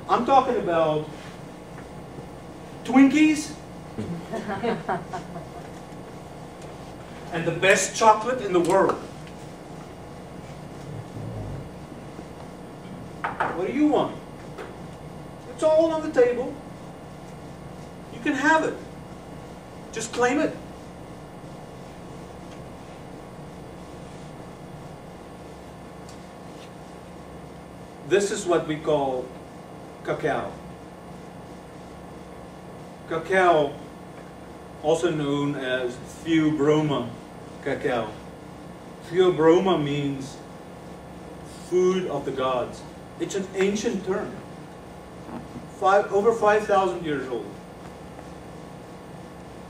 I'm talking about Twinkies and the best chocolate in the world. What do you want? It's all on the table. You can have it. Just claim it. This is what we call cacao. Cacao, also known as Theobroma cacao. Theobroma means food of the gods. It's an ancient term, over 5,000 years old.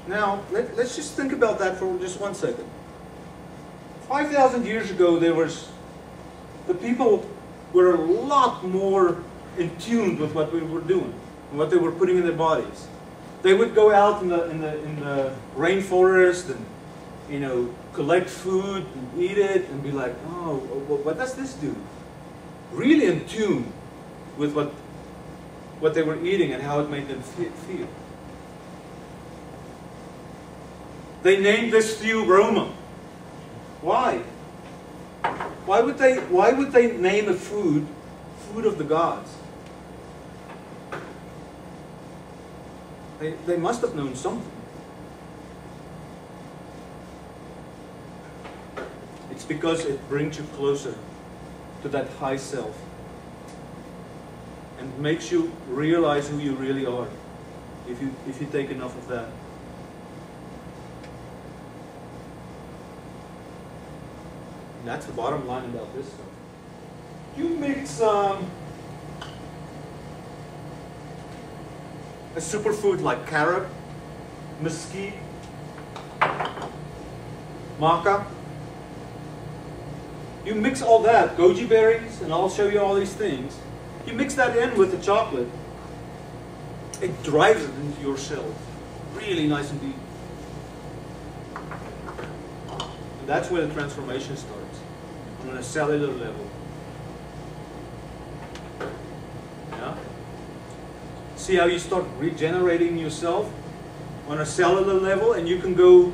Now, let's just think about that for just 1 second. 5,000 years ago, the people were a lot more in tune with what we were doing and what they were putting in their bodies. They would go out in the rainforest and, you know, collect food and eat it and be like, oh, what does this do? Really in tune with what they were eating and how it made them feel. They named this Theobroma. Why? Why would they name a food of the gods? They must have known something. It's because it brings you closer to that high self and makes you realize who you really are if you take enough of that. And that's the bottom line about this stuff. You mix a superfood like carrot, mesquite, maca. You mix all that, goji berries, and I'll show you all these things. You mix that in with the chocolate, it drives it into your cells. Really nice and deep. And that's where the transformation starts, on a cellular level. Yeah? See how you start regenerating yourself on a cellular level, and you can go,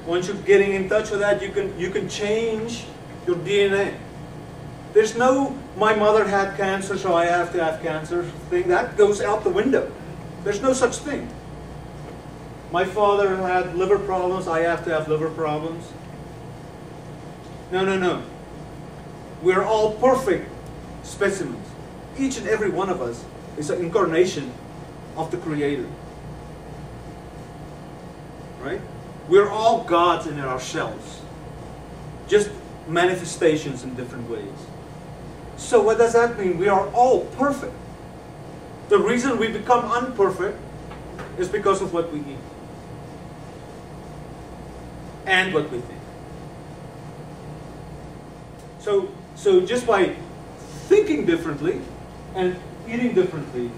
once you're getting in touch with that, you can change your DNA. There's no, my mother had cancer, so I have to have cancer thing. That goes out the window. There's no such thing. My father had liver problems, I have to have liver problems. No. We're all perfect specimens. Each and every one of us is an incarnation of the Creator. Right? We're all gods in ourselves. Just manifestations in different ways. So what does that mean? We are all perfect. The reason we become unperfect is because of what we eat and what we think. So just by thinking differently and eating differently,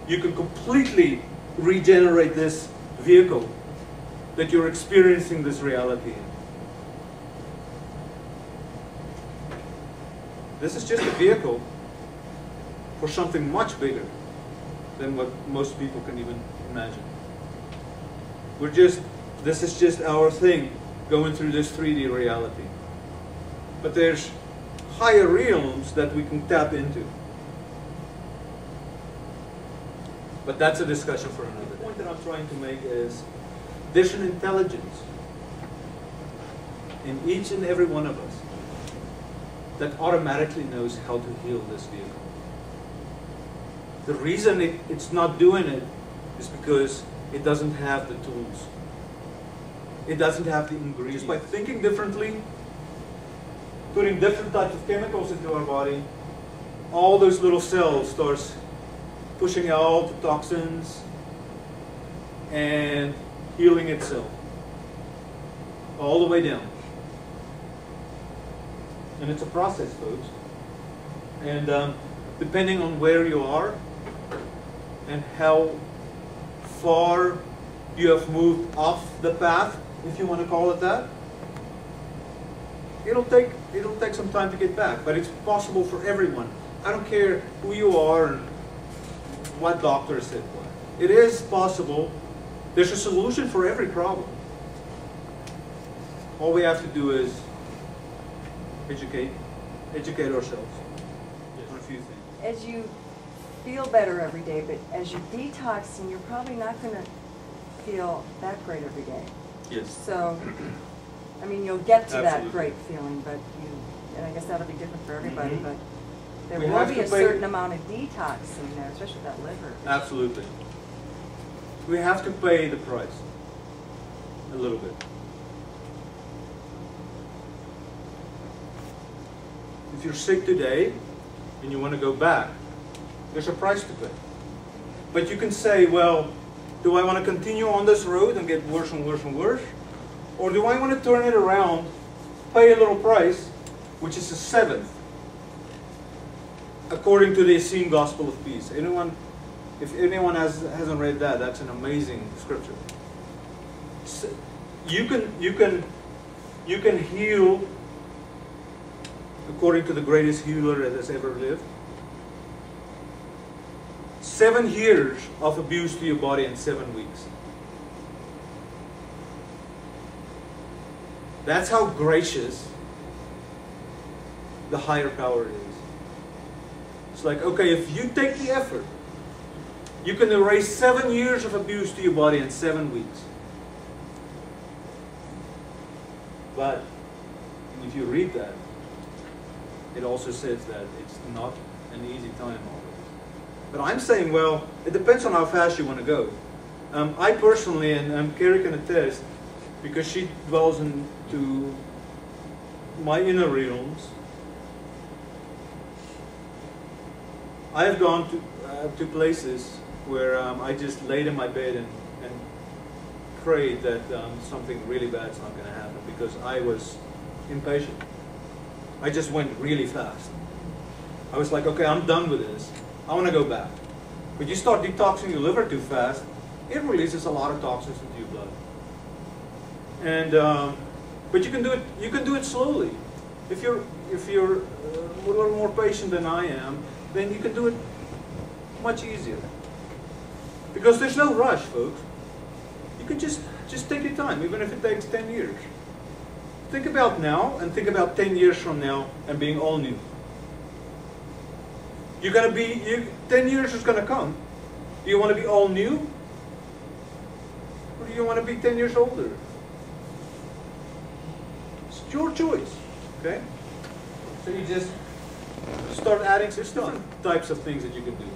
you can completely regenerate this vehicle that you're experiencing this reality in. This is just a vehicle for something much bigger than what most people can even imagine. This is just our thing going through this 3D reality. But there's higher realms that we can tap into. But that's a discussion for another day. The point that I'm trying to make is there's an intelligence in each and every one of us that automatically knows how to heal this vehicle. The reason it's not doing it is because it doesn't have the tools. It doesn't have the ingredients. Just by thinking differently, putting different types of chemicals into our body, all those little cells starts pushing out the toxins and healing itself all the way down. And it's a process, folks. And depending on where you are and how far you have moved off the path, if you want to call it that, it'll take some time to get back. But it's possible for everyone. I don't care who you are and what doctors said what. It is possible. There's a solution for every problem. All we have to do is educate ourselves on a few things. As you feel better every day, but as you detox, and you're probably not going to feel that great every day. Yes. So, I mean, you'll get to Absolutely. that great feeling, but and I guess that'll be different for everybody, but there We will have be to a pay- certain amount of detox in there, especially that liver. Absolutely. We have to pay the price a little bit. If you're sick today and you want to go back, there's a price to pay. But you can say, well, do I want to continue on this road and get worse and worse and worse? Or do I want to turn it around, pay a little price, which is a seventh, according to the Essene Gospel of Peace? If anyone hasn't read that, that's an amazing scripture. So you can heal according to the greatest healer that has ever lived. 7 years of abuse to your body in 7 weeks. That's how gracious the higher power is. It's like, okay, if you take the effort, you can erase 7 years of abuse to your body in 7 weeks. But if you read that, it also says that it's not an easy time always. But I'm saying, well, it depends on how fast you want to go. I personally, and Carrie can attest, because she dwells into my inner realms, I have gone to places where I just laid in my bed and prayed that something really bad's not going to happen, because I was impatient. I just went really fast. I was like, okay, I'm done with this. I want to go back. But you start detoxing your liver too fast, it releases a lot of toxins into your blood. And but you can do it. You can do it slowly. If you're a little more patient than I am, then you can do it much easier. Because there's no rush, folks. You can just take your time, even if it takes 10 years. Think about now, and think about 10 years from now, and being all new. 10 years is going to come. Do you want to be all new? Or do you want to be 10 years older? It's your choice, okay? So you just start adding some different types of things that you can do.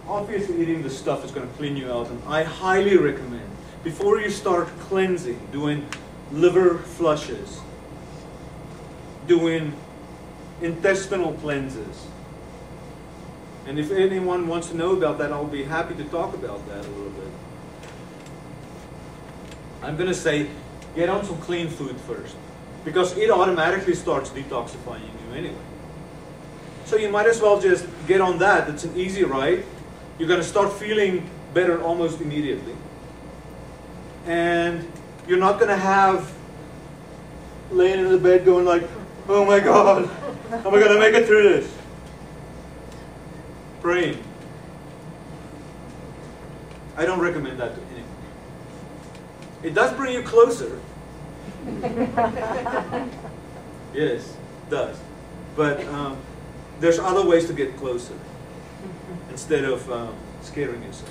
Obviously, eating the stuff is going to clean you out, and I highly recommend, before you start cleansing, doing liver flushes, doing intestinal cleanses. And if anyone wants to know about that, I'll be happy to talk about that a little bit. I'm going to say, get on some clean food first, because it automatically starts detoxifying you anyway. So you might as well just get on that. It's an easy ride. You're going to start feeling better almost immediately. And you're not going to have laying in the bed going like, oh my God, am I going to make it through this? Praying. I don't recommend that to anyone. It does bring you closer. Yes, it does. But there's other ways to get closer instead of scaring yourself.